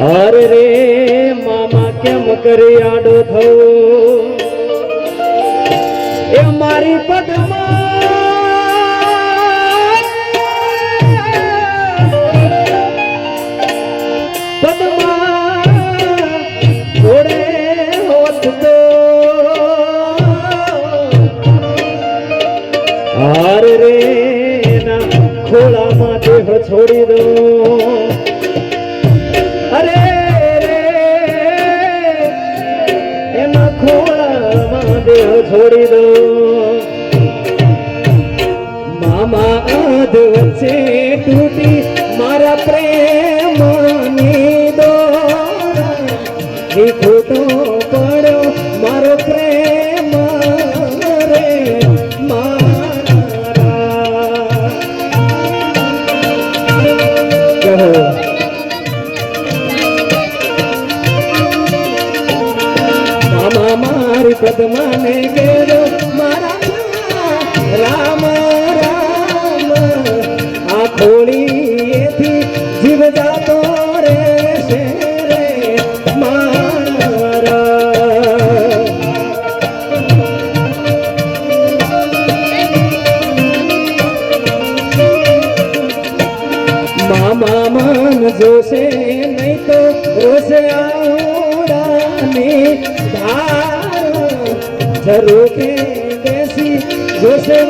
अरे रे मामा केम करी आडो थो ए मारी पदमा पदमा थोड़े होत तो अरे रे ना खोला मा देह छोड़ी दो अरे रे एना खोला मा देह छोड़ी दो मामा आध वच्चे टूटी मारा प्रेम दो खोटो पड़ो मारो प्रेम रे मारा मामा मारी पद्मा ने गेरो मारा राम राम आ खोड़ी थी जीव जातो रे शेरे मारा मामा मन जोसे नहीं तो रोसे आऊरानी धार झरो के देसी जोसे